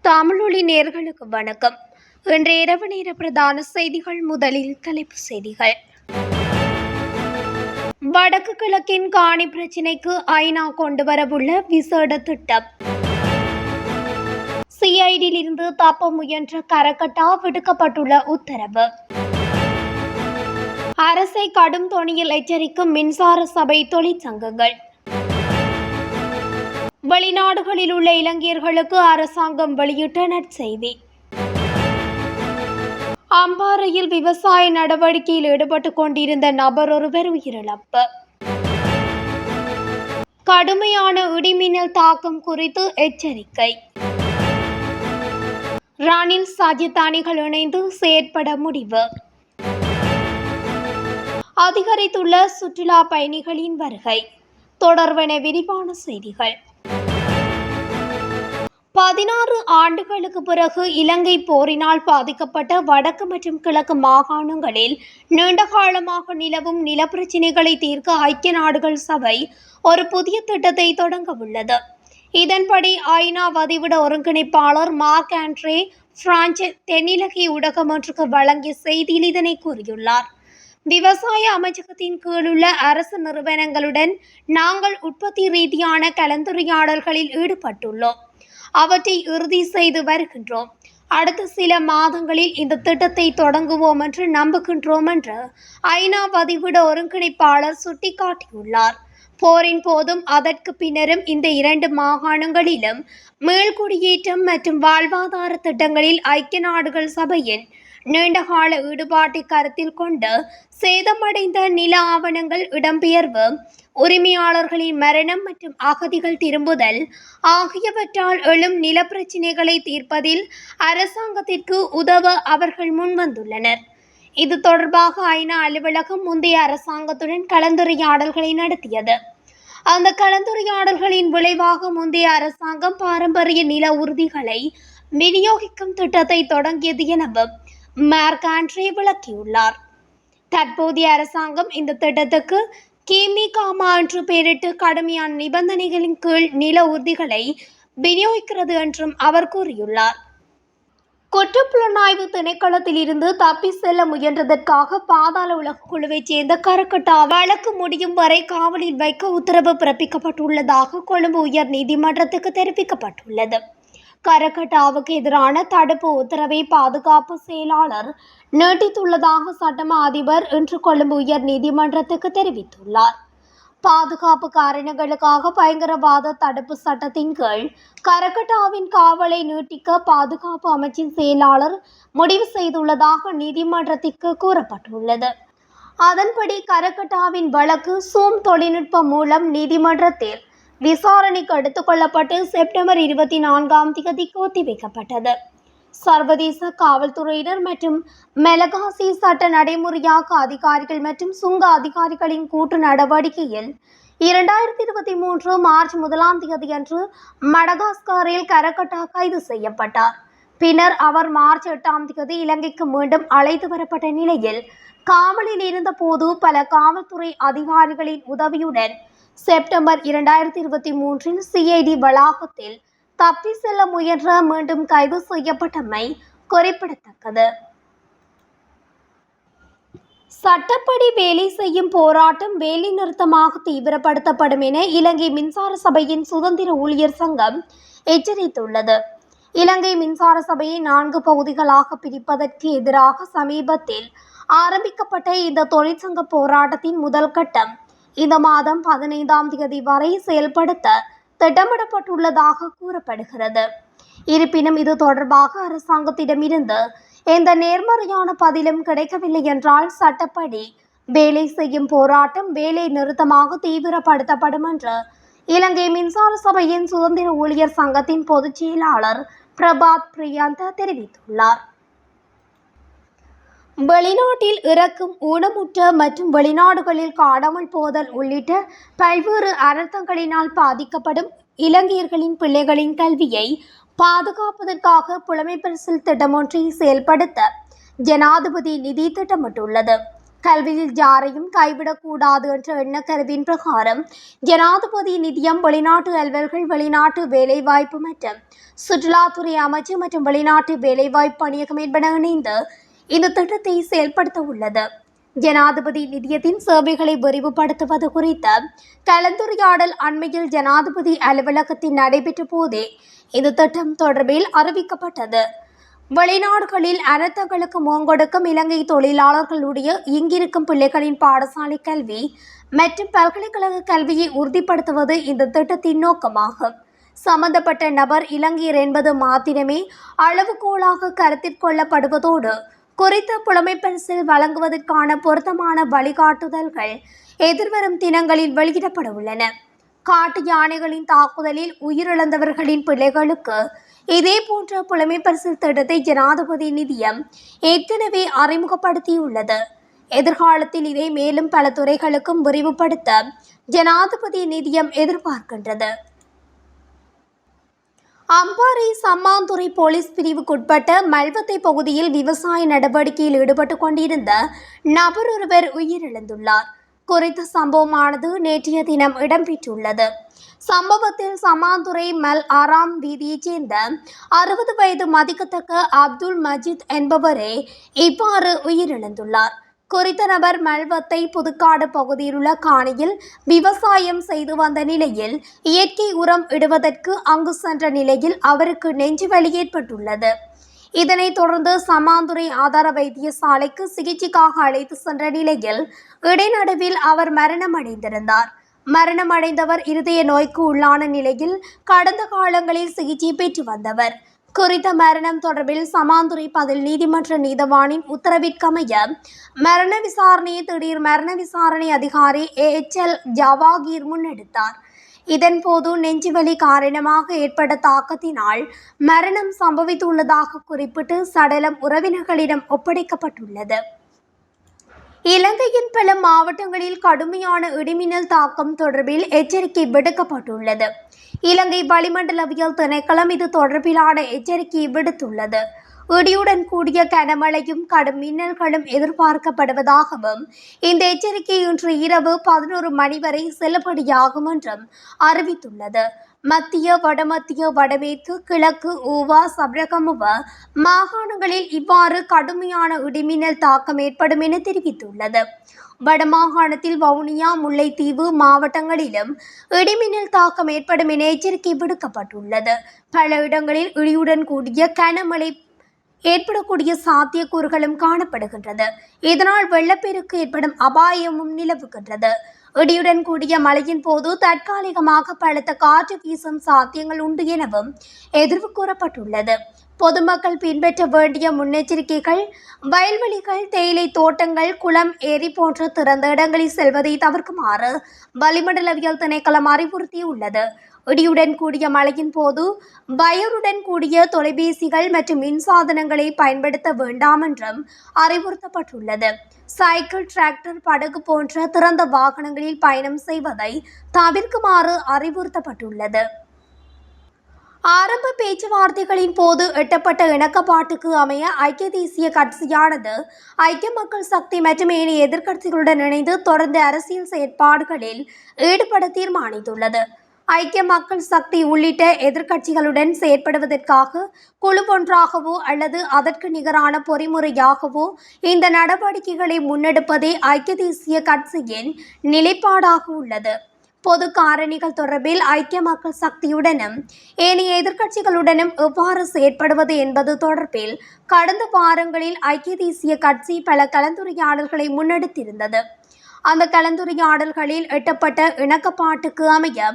தமிழொலி நேயர்களுக்கு வணக்கம். இன்றைய இரவு நேர பிரதான செய்திகள். முதலில் தலைப்புச் செய்திகள். வடக்கு கிழக்கின் காணி பிரச்சினைக்கு ஐநா கொண்டுவரவுள்ள விசேட திட்டம். சிஐடியிலிருந்து தப்ப முயன்ற கரகட்டா விடுக்கப்பட்டுள்ள உத்தரவு. அரசை கடும் தொனியில் எச்சரிக்கும் மின்சார சபை தொழிற்சங்கங்கள். வெளிநாடுகளில் உள்ள இலங்கையர்களுக்கு அரசாங்கம் வெளியிட்ட நற்செய்தி. அம்பாறையில் விவசாய நடவடிக்கையில் ஈடுபட்டுக் கொண்டிருந்த நபர் ஒருவர் உயிரிழப்பு. கடுமையான இடிமின்னல் தாக்கம் குறித்து எச்சரிக்கை. ரணில் சஜித் அணிகள் இணைந்து செயற்பட முடிவு. அதிகரித்துள்ள சுற்றுலா பயணிகளின் வருகை தொடர்பான விரிவான செய்திகள். 16 ஆண்டுகளுக்கு பிறகு இலங்கை போரினால் பாதிக்கப்பட்ட வடக்கு மற்றும் கிழக்கு மாகாணங்களில் நீண்டகாலமாக நிலவும் நிலப்பிரச்சினைகளை தீர்க்க ஐக்கிய நாடுகள் சபை ஒரு புதிய திட்டத்தை தொடங்க உள்ளது. இதன்படி ஐநா வதிவிட ஒருங்கிணைப்பாளர் மார்க் ஆண்ட்ரே பிரான்ஸ் தென்னிலங்கை ஊடகம் ஒன்றுக்கு வழங்கிய செய்தியில் இதனை கூறியுள்ளார். விவசாய அமைச்சகத்தின் கீழுள்ள அரசு நிறுவனங்களுடன் நாங்கள் உற்பத்தி ரீதியான கலந்துரையாடல்களில் ஈடுபட்டுள்ளோம். அவற்றை இறுதி செய்து வருகின்றோம். அடுத்த சில மாதங்களில் இந்த திட்டத்தை தொடங்குவோம் என்று நம்புகின்றோம் என்று ஐநா வதிவிட ஒருங்கிணைப்பாளர் சுட்டிக்காட்டியுள்ளார். போரின் போதும் அதற்கு பின்னரும் இந்த 2 மாகாணங்களிலும் மீள்குடியேற்றம் மற்றும் வாழ்வாதார திட்டங்களில் ஐக்கிய நாடுகள் சபையின் நீண்டகால ஈடுபாட்டை கருத்தில் கொண்டு சேதமடைந்த நில ஆவணங்கள், இடம்பெயர்வு, உரிமையாளர்களின் மரணம் மற்றும் அகதிகள் திரும்புதல் ஆகியவற்றால் எழும் நிலப்பிரச்சினைகளை தீர்ப்பதில் அரசாங்கத்திற்கு உதவ அவர்கள் முன்வந்துள்ளனர். இது தொடர்பாக ஐநா அலுவலகம் முந்தைய அரசாங்கத்துடன் கலந்துரையாடல்களை நடத்தியது. அந்த கலந்துரையாடல்களின் விளைவாக முந்தைய அரசாங்கம் பாரம்பரிய நில உறுதிகளை விநியோகிக்கும் திட்டத்தை தொடங்கியது எனவும் மார்க் ஆண்ட்ரே விளக்கியுள்ளார். தற்போதைய அரசாங்கம் இந்த திட்டத்துக்கு கிமிகாமா என்று பெயரிட்டு கடுமையான நிபந்தனைகளின் கீழ் நில உறுதிகளை விநியோகிக்கிறது என்றும் அவர் கூறியுள்ளார். குற்றப்புலனாய்வு திணைக்களத்தில் இருந்து தப்பி செல்ல முயன்றதற்காக பாதாள உலக குழுவைச் சேர்ந்த கரகட்டா வழக்கு முடியும் வரை காவலில் வைக்க உத்தரவு பிறப்பிக்கப்பட்டுள்ளதாக கொழும்பு உயர் நீதிமன்றத்துக்கு தெரிவிக்கப்பட்டுள்ளது. கரகட்டாவுக்கு எதிரான தடுப்பு உத்தரவை பாதுகாப்பு செயலாளர் நீட்டித்துள்ளதாக சட்டமா அதிபர் இன்று கொழும்பு உயர் நீதிமன்றத்துக்கு தெரிவித்துள்ளார். பாதுகாப்பு காரணங்களுக்காக பயங்கரவாத தடுப்பு சட்டத்தின் கீழ் கரகட்டாவின் காவலை நீட்டிக்க பாதுகாப்பு அமைச்சின் செயலாளர் முடிவு செய்துள்ளதாக நீதிமன்றத்திற்கு கூறப்பட்டுள்ளது. அதன்படி கரகட்டாவின் வழக்கு சூம் தொழில்நுட்பம் மூலம் நீதிமன்றத்தில் விசாரணைக்கு எடுத்துக் கொள்ளப்பட்டு செப்டம்பர் 24ஆம் தேதிக்கு ஒத்திவைக்கப்பட்டது. சர்வதேச காவல்துறையினர் மற்றும் மெலகாசி சட்ட நடைமுறையாக்க அதிகாரிகள் மற்றும் சுங்க அதிகாரிகளின் கூட்டு நடவடிக்கையில் 2023 மார்ச் 1ஆம் தேதியன்று மடகாஸ்கரில் கரகட்டா கைது செய்யப்பட்டார். பின்னர் அவர் மார்ச் 8ஆம் தேதி இலங்கைக்கு மீண்டும் அழைத்து வரப்பட்ட நிலையில் காவலில் இருந்த போது பல காவல்துறை அதிகாரிகளின் உதவியுடன் செப்டம்பர் 2023 சிஐடி வளாகத்தில் தப்பி செல்ல முயன்ற மீண்டும் கைது செய்யப்பட்டமை குறிப்பிடத்தக்கது. சட்டப்படி வேலை செய்யும் போராட்டம் வேலை நிறுத்தமாக தீவிரப்படுத்தப்படும் என இலங்கை மின்சார சபையின் சுதந்திர ஊழியர் சங்கம் எச்சரித்துள்ளது. இலங்கை மின்சார சபையை 4 பகுதிகளாக பிரிப்பதற்கு எதிராக சமீபத்தில் ஆரம்பிக்கப்பட்ட இந்த தொழிற்சங்க போராட்டத்தின் முதல் கட்டம் இந்த மாதம் 15ஆம் தேதி வரை செயல்படுத்த திட்டமிடப்பட்டுள்ளதாக கூறப்படுகிறது. இருப்பினும் இது தொடர்பாக அரசாங்கத்திடமிருந்து எந்த நேர்மறையான பதிலும் கிடைக்கவில்லை என்றால் சட்டப்படி வேலை செய்யும் போராட்டம் வேலை நிறுத்தமாக தீவிரப்படுத்தப்படும் என்று இலங்கை மின்சார சபையின் சுதந்திர ஊழியர் சங்கத்தின் பொதுச் செயலாளர் பிரபாத் பிரியந்த தெரிவித்துள்ளார். வெளிநாட்டில் இறக்கும், ஊனமுற்ற மற்றும் வெளிநாடுகளில் காணாமல் போதல் உள்ளிட்ட பல்வேறு அனர்த்தங்களினால் பாதிக்கப்படும் இலங்கையர்களின் பிள்ளைகளின் கல்வியை பாதுகாப்பதற்காக புலமைப்பரிசில் திட்டம் ஒன்றை செயல்படுத்த ஜனாதிபதி நிதி திட்டமிட்டுள்ளது. கல்வியில் யாரையும் கைவிடக்கூடாது என்ற எண்ணக்கருவின் பிரகாரம் ஜனாதிபதி நிதியம் வெளிநாட்டு அலுவலர்கள், வெளிநாட்டு வேலைவாய்ப்பு மற்றும் சுற்றுலாத்துறை அமைச்சு மற்றும் வெளிநாட்டு வேலைவாய்ப்பு பணியகம் என்பன இணைந்து இந்த திட்டத்தை செயல்படுத்த உள்ளது. ஜனாதிபதி நிதியத்தின் சேவைகளை விரிவுபடுத்துவது குறித்த கலந்துரையாடல் அண்மையில் ஜனாதிபதி அலுவலகத்தில் நடைபெற்ற போதே இந்த திட்டம் தொடர்பில் அறிவிக்கப்பட்டது. வெளிநாடுகளில் அனர்த்தங்களுக்கு முகங்கொடுக்கும் இலங்கை தொழிலாளர்களுடைய இங்கிருக்கும் பிள்ளைகளின் பாடசாலை கல்வி மற்றும் பல்கலைக்கழக கல்வியை உறுதிப்படுத்துவது இந்த திட்டத்தின் நோக்கமாகும். சம்பந்தப்பட்ட நபர் இலங்கையர் என்பது மாத்திரமே அளவுகோலாக கருத்தில் கொள்ளப்படுவதோடு குறித்த புலமைப்பரிசில் வழங்குவதற்கான பொருத்தமான வழிகாட்டுதல்கள் எதிர்வரும் தினங்களில் வெளியிடப்பட உள்ளன. காட்டு யானைகளின் தாக்குதலில் உயிரிழந்தவர்களின் பிள்ளைகளுக்கு இதேபோன்ற புலமைப்பரிசில் திட்டத்தை ஜனாதிபதி நிதியம் ஏற்கனவே அறிமுகப்படுத்தியுள்ளது. எதிர்காலத்தில் இதை மேலும் பல துறைகளுக்கும் விரிவுபடுத்த ஜனாதிபதி நிதியம் எதிர்பார்க்கின்றது. அம்பாறை சம்மாந்துறை போலீஸ் பிரிவுக்குட்பட்ட மல்வத்தை பகுதியில் விவசாய நடவடிக்கையில் ஈடுபட்டுக் கொண்டிருந்த நபர் ஒருவர் உயிரிழந்துள்ளார். குறித்த சம்பவமானது நேற்றைய தினம் இடம்பெற்றுள்ளது. சம்பவத்தில் சம்மாந்துறை மல் ஆறாம் வீதியைச் சேர்ந்த 60 வயது மதிக்கத்தக்க அப்துல் மஜீத் என்பவரே இவ்வாறு உயிரிழந்துள்ளார். குறித்த நபர் மல்வத்தை புதுக்காடு பகுதியில் உள்ள காணியில் விவசாயம் செய்து வந்த நிலையில் இயற்கை உரம் இடுவதற்கு அங்கு சென்ற நிலையில் அவருக்கு நெஞ்சுவலி ஏற்பட்டுள்ளது. இதனைத் தொடர்ந்து சம்மாந்துறை ஆதார வைத்தியசாலைக்கு சிகிச்சைக்காக அழைத்து சென்ற நிலையில் இடைநடுவில் அவர் மரணமடைந்திருந்தார். மரணமடைந்தவர் இருதய நோய்க்கு உள்ளான நிலையில் கடந்த காலங்களில் சிகிச்சை பெற்று வந்தவர். குறித்த மரணம் தொடர்பில் சம்மாந்துறை பதில் நீதிமன்ற நீதவானின் உத்தரவிற்கமைய மரண விசாரணையை திடீர் மரண விசாரணை அதிகாரி HL ஜவாகீர் முன்னெடுத்தார். இதன்போது நெஞ்சுவலி காரணமாக ஏற்பட்ட தாக்கத்தினால் மரணம் சம்பவித்துள்ளதாக குறிப்பிட்டு சடலம் உறவினர்களிடம் ஒப்படைக்கப்பட்டுள்ளது. இலங்கையின் பல மாவட்டங்களில் கடுமையான இடிமின்னல் தாக்கம் தொடர்பில் எச்சரிக்கை விடுக்கப்பட்டுள்ளது. இலங்கை வளிமண்டலவியல் திணைக்களம் இது தொடர்பிலான எச்சரிக்கையை விடுத்துள்ளது. இடியுடன் கூடிய கனமழையும் கடும் மின்னல்களும் எதிர்பார்க்கப்படுவதாகவும் இந்த எச்சரிக்கை இன்று இரவு 11 மணி வரை செல்லுபடியாகும் என்றும் அறிவித்துள்ளது. மத்திய, வடமத்திய, வடமேற்கு, கிழக்கு, ஊவா, சப்ரகமுவ மாகாணங்களில் இவ்வாறு கடுமையான இடிமின்னல் தாக்கம் ஏற்படும் என தெரிவித்துள்ளது. வடமாகாணத்தில் வவுனியா, முல்லைத்தீவு மாவட்டங்களிலும் இடிமின்னல் தாக்கம் ஏற்படும் என எச்சரிக்கை விடுக்கப்பட்டுள்ளது. பல இடங்களில் இடியுடன் கூடிய கனமழை ஏற்படக்கூடிய சாத்தியக்கூறுகளும் காணப்படுகின்றது. இதனால் வெள்ளப்பெருக்கு ஏற்படும் அபாயமும் நிலவுகின்றது. இடியுடன் கூடிய மழையின் போது தற்காலிகமாக பலத்த காற்று வீசும் சாத்தியங்கள் உண்டு எனவும் எதிர்வு கூறப்பட்டுள்ளது. பொதுமக்கள் பின்பற்ற வேண்டிய முன்னெச்சரிக்கைகள்: வயல்வெளிகள், தேயிலை தோட்டங்கள், குளம், ஏரி போன்ற திறந்த இடங்களில் செல்வதை தவிர்க்குமாறு வளிமண்டலவியல் திணைக்களம் அறிவுறுத்தியுள்ளது. இடியுடன் கூடிய மழையின் போது வயருடன் கூடிய தொலைபேசிகள் மற்றும் மின்சாதனங்களை பயன்படுத்த வேண்டாம் என்றும் அறிவுறுத்தப்பட்டுள்ளது. சைக்கிள், டிராக்டர், படகு போன்ற திறந்த வாகனங்களில் பயணம் செய்வதை தவிர்க்குமாறு அறிவுறுத்தப்பட்டுள்ளது. ஆரம்ப பேச்சுவார்த்தைகளின் போது எட்டப்பட்ட இணக்கப்பாட்டுக்கு அமைய ஐக்கிய தேசிய கட்சியானது ஐக்கிய மக்கள் சக்தி மற்றும் ஏனைய எதிர்க்கட்சிகளுடன் இணைந்து தொடர்ந்து அரசியல் செயற்பாடுகளில் ஈடுபட தீர்மானித்துள்ளது. ஐக்கிய மக்கள் சக்தி உள்ளிட்ட எதிர்க்கட்சிகளுடன் செயற்படுவதற்காக குழு ஒன்றாகவோ அல்லது அதற்கு நிகரான பொறிமுறையாகவோ இந்த நடவடிக்கைகளை முன்னெடுப்பதே ஐக்கிய தேசிய கட்சியின் நிலைப்பாடாக உள்ளது. பொது காரணிகள் தொடர்பில் ஐக்கிய மக்கள் சக்தியுடனும் ஏனைய எதிர்க்கட்சிகளுடனும் எவ்வாறு செயற்படுவது என்பது தொடர்பில் கடந்த வாரங்களில் ஐக்கிய தேசிய கட்சி பல கலந்துரையாடல்களை முன்னெடுத்திருந்தது. அந்த கலந்துரையாடல்களில் எட்டப்பட்ட இணக்கப்பாட்டுக்கு அமைய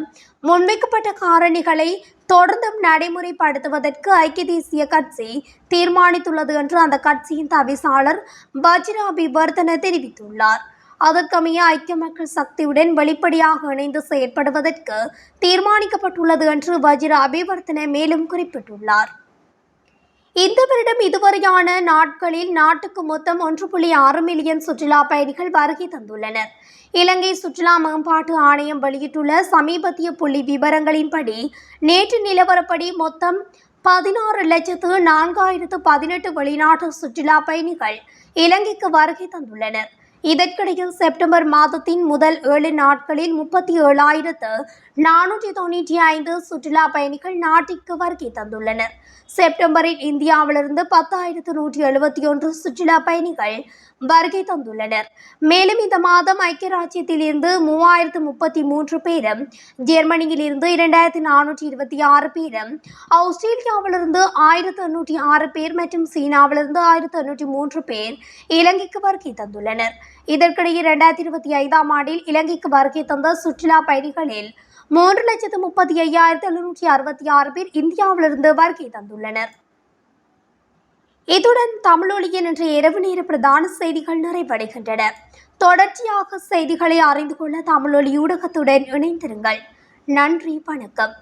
முன்வைக்கப்பட்ட காரணிகளை தொடர்ந்தும் நடைமுறைப்படுத்துவதற்கு ஐக்கிய தேசிய கட்சி தீர்மானித்துள்ளது என்று அந்த கட்சியின் தவிசாளர் வஜிர அபிவர்தன தெரிவித்துள்ளார். அதற்கமைய ஐக்கிய மக்கள் சக்தியுடன் வெளிப்படையாக இணைந்து செயற்படுவதற்கு தீர்மானிக்கப்பட்டுள்ளது என்று வஜிர அபிவர்தன மேலும் குறிப்பிட்டுள்ளார். இந்த வருடம் இதுவரையான நாட்களில் நாட்டுக்கு மொத்தம் 1.6 மில்லியன் சுற்றுலா பயணிகள் வருகை தந்துள்ளனர். இலங்கை சுற்றுலா மேம்பாட்டு ஆணையம் வெளியிட்டுள்ள சமீபத்திய புள்ளி விவரங்களின்படி நேற்று நிலவரப்படி மொத்தம் 16,04,018 வெளிநாட்டு சுற்றுலா பயணிகள் இலங்கைக்கு வருகை தந்துள்ளனர். இதற்கிடையில் செப்டம்பர் மாதத்தின் முதல் 7 நாட்களில் 37,495 சுற்றுலா பயணிகள் நாட்டிற்கு வருகை தந்துள்ளனர். செப்டம்பரில் இந்தியாவிலிருந்து 10,171 சுற்றுலா பயணிகள் வருகை தந்துள்ளனர். மேலும் இந்த மாதம் ஐக்கிய ராஜ்யத்திலிருந்து 3,033 பேரும், ஜெர்மனியில் இருந்து 2,426 பேரும், ஆஸ்திரேலியாவிலிருந்து 1,806 பேர் மற்றும் சீனாவிலிருந்து 1,803 பேர் இலங்கைக்கு வருகை தந்துள்ளனர். இதற்கிடையே 2025ஆம் ஆண்டில் இலங்கைக்கு வருகை தந்த சுற்றுலா பயணிகளில் 3,35,766 பேர் இந்தியாவிலிருந்து வருகை தந்துள்ளனர். இத்துடன் தமிழொலியின் இன்றைய இரவு நேர பிரதான செய்திகள் நிறைவடைகின்றன. தொடர்ச்சியாக செய்திகளை அறிந்து கொள்ள தமிழொலி ஊடகத்துடன் இணைந்திருங்கள். நன்றி, வணக்கம்.